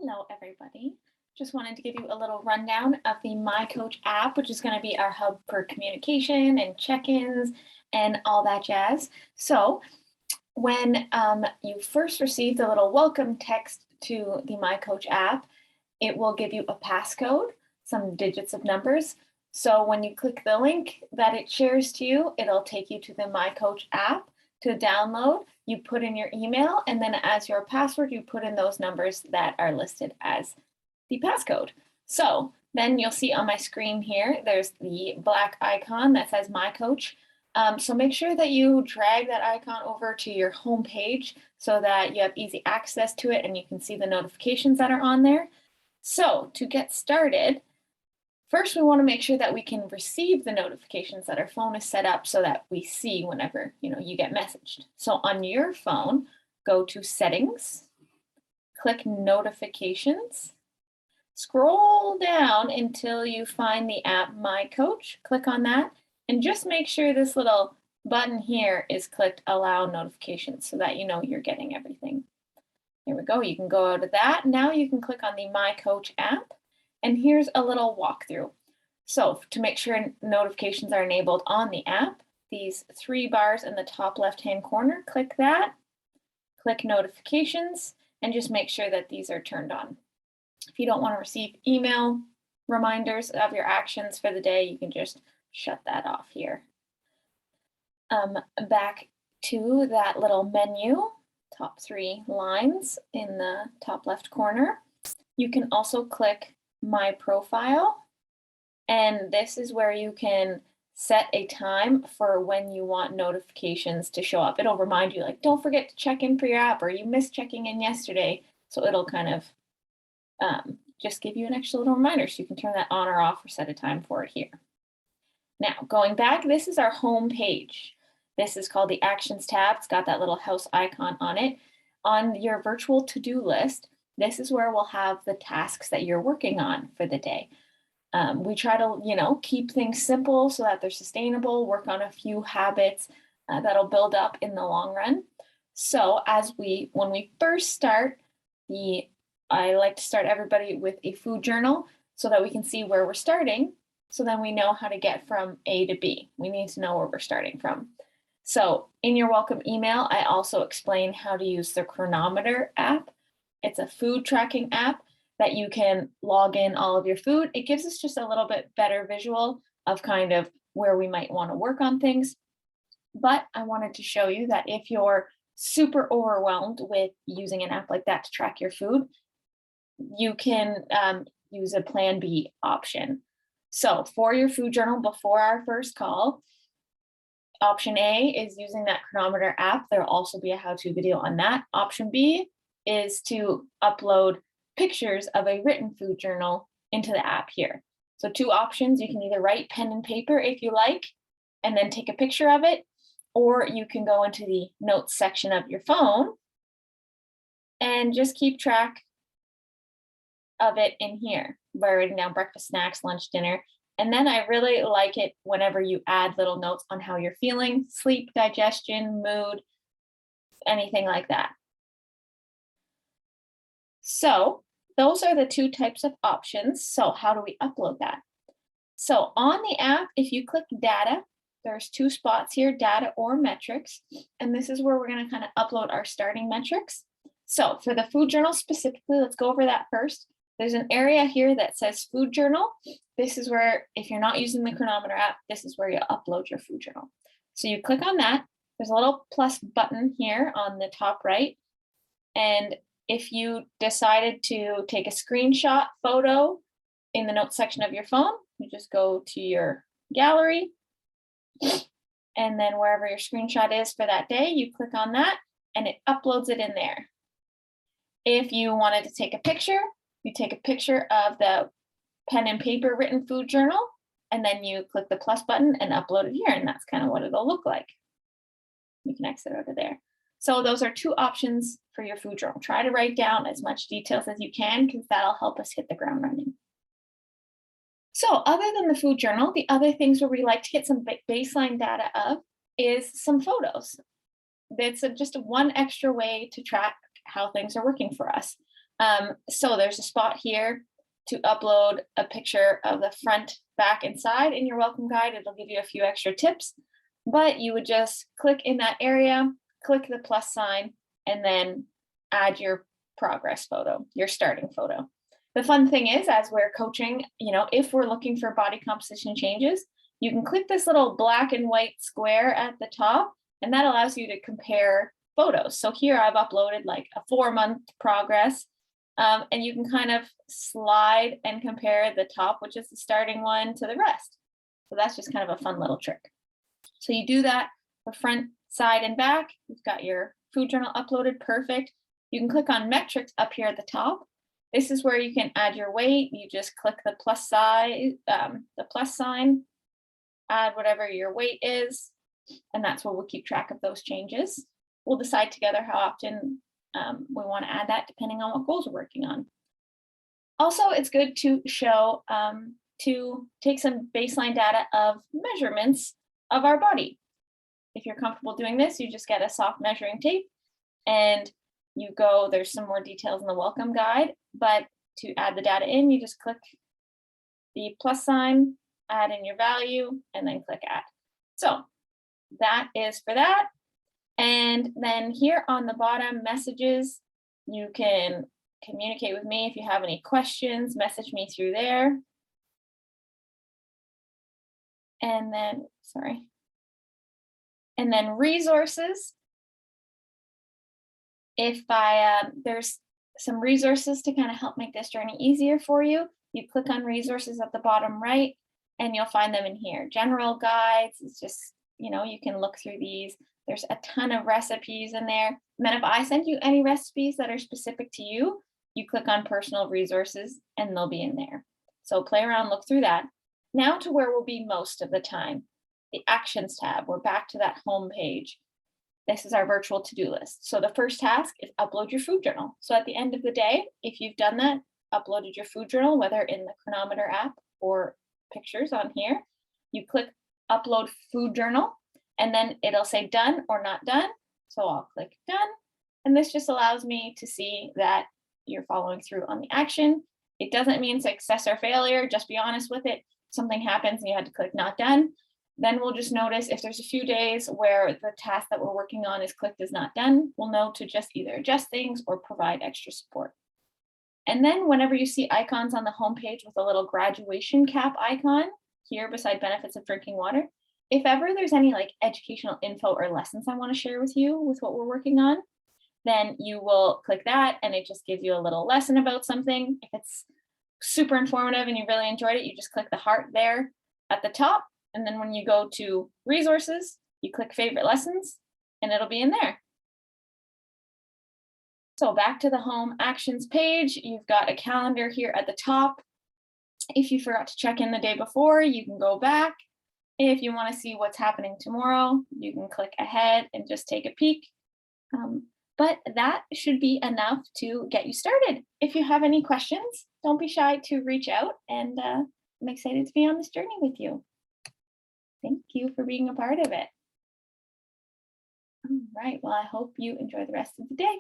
Hello, everybody. Just wanted to give you a little rundown of the MyCoach app, which is going to be our hub for communication and check-ins and all that jazz. So when you first receive the little welcome text to the MyCoach app, it will give you a passcode, some digits of numbers. So when you click the link that it shares to you, it'll take you to the MyCoach app to download. You put in your email, and then as your password, you put in those numbers that are listed as the passcode. So then you'll see on my screen here, there's the black icon that says MyCoach. So make sure that you drag that icon over to your home page so that you have easy access to it and you can see the notifications that are on there. So to get started, first, we want to make sure that we can receive the notifications, that our phone is set up so that we see whenever you get messaged. So on your phone, go to Settings, click Notifications, scroll down until you find the app MyCoach, click on that, and just make sure this little button here is clicked Allow Notifications so that you know you're getting everything. Here we go, you can go out of that. Now you can click on the MyCoach app. And here's a little walkthrough. So to make sure notifications are enabled on the app, these three bars in the top left-hand corner, click that, click notifications, and just make sure that these are turned on. If you don't want to receive email reminders of your actions for the day, you can just shut that off here. Back to that little menu, top three lines in the top left corner, you can also click My Profile, and this is where you can set a time for when you want notifications to show up. It'll remind you, like, don't forget to check in for your app, or you missed checking in yesterday. So it'll kind of just give you an extra little reminder, so you can turn that on or off or set a time for it here. Now, going back, this is our home page. This is called the Actions tab. It's got that little house icon on it. On your virtual to-do list, this is where we'll have the tasks that you're working on for the day. We try to, keep things simple so that they're sustainable, work on a few habits that'll build up in the long run. So when we first start, I like to start everybody with a food journal so that we can see where we're starting. So then we know how to get from A to B. We need to know where we're starting from. So in your welcome email, I also explain how to use the Chronometer app. It's a food tracking app that you can log in all of your food. It gives us just a little bit better visual of kind of where we might want to work on things. But I wanted to show you that if you're super overwhelmed with using an app like that to track your food, you can use a Plan B option. So for your food journal before our first call, option A is using that Chronometer app. There'll also be a how-to video on that. Option B is to upload pictures of a written food journal into the app here. So two options, you can either write pen and paper if you like, and then take a picture of it, or you can go into the notes section of your phone and just keep track of it in here by writing down breakfast, snacks, lunch, dinner. And then I really like it whenever you add little notes on how you're feeling, sleep, digestion, mood, anything like that. So those are the two types of options. So how do we upload that? So on the app, if you click data, there's two spots here, data or metrics. And this is where we're going to kind of upload our starting metrics. So for the food journal specifically, let's go over that first. There's an area here that says food journal. This is where, if you're not using the Chronometer app, this is where you upload your food journal. So you click on that. There's a little plus button here on the top right. And if you decided to take a screenshot photo in the notes section of your phone, you just go to your gallery, and then wherever your screenshot is for that day, you click on that and it uploads it in there. If you wanted to take a picture, you take a picture of the pen and paper written food journal, and then you click the plus button and upload it here, and that's kind of what it'll look like. You can exit out of there. So those are two options for your food journal. Try to write down as much details as you can, because that'll help us hit the ground running. So other than the food journal, the other things where we like to get some baseline data of is some photos. It's just one extra way to track how things are working for us. So there's a spot here to upload a picture of the front, back, and side in your welcome guide. It'll give you a few extra tips, but you would just click in that area, click the plus sign, and then add your progress photo, your starting photo. The fun thing is, as we're coaching, if we're looking for body composition changes, you can click this little black and white square at the top, and that allows you to compare photos. So here I've uploaded like a 4-month progress, and you can kind of slide and compare the top, which is the starting one, to the rest. So that's just kind of a fun little trick. So you do that for front, side, and back. You've got your food journal uploaded, perfect. You can click on metrics up here at the top. This is where you can add your weight. You just click the plus sign, add whatever your weight is, and that's where we'll keep track of those changes. We'll decide together how often we want to add that depending on what goals we're working on. Also, it's good to show, to take some baseline data of measurements of our body. If you're comfortable doing this, you just get a soft measuring tape and you go, there's some more details in the welcome guide, but to add the data in, you just click the plus sign, add in your value, and then click add. So that is for that. And then here on the bottom, messages, you can communicate with me if you have any questions, message me through there. And then, and then resources. If there's some resources to kind of help make this journey easier for you, you click on resources at the bottom right, and you'll find them in here. General guides, it's just, you can look through these. There's a ton of recipes in there. And then if I send you any recipes that are specific to you, you click on personal resources and they'll be in there. So play around, look through that. Now to where we'll be most of the time, the actions tab. We're back to that home page. This is our virtual to-do list. So the first task is upload your food journal. So at the end of the day, if you've done that, uploaded your food journal, whether in the Chronometer app or pictures on here, you click upload food journal, and then it'll say done or not done. So I'll click done. And this just allows me to see that you're following through on the action. It doesn't mean success or failure. Just be honest with it. Something happens and you had to click not done. Then we'll just notice if there's a few days where the task that we're working on is clicked as not done, we'll know to just either adjust things or provide extra support. And then whenever you see icons on the homepage with a little graduation cap icon here beside benefits of drinking water, if ever there's any like educational info or lessons I want to share with you with what we're working on, then you will click that and it just gives you a little lesson about something. If it's super informative and you really enjoyed it, you just click the heart there at the top. And then when you go to resources, you click favorite lessons and it'll be in there. So back to the home actions page, you've got a calendar here at the top. If you forgot to check in the day before, you can go back. If you want to see what's happening tomorrow, you can click ahead and just take a peek. But that should be enough to get you started. If you have any questions, don't be shy to reach out, and I'm excited to be on this journey with you. Thank you for being a part of it. All right, well, I hope you enjoy the rest of the day.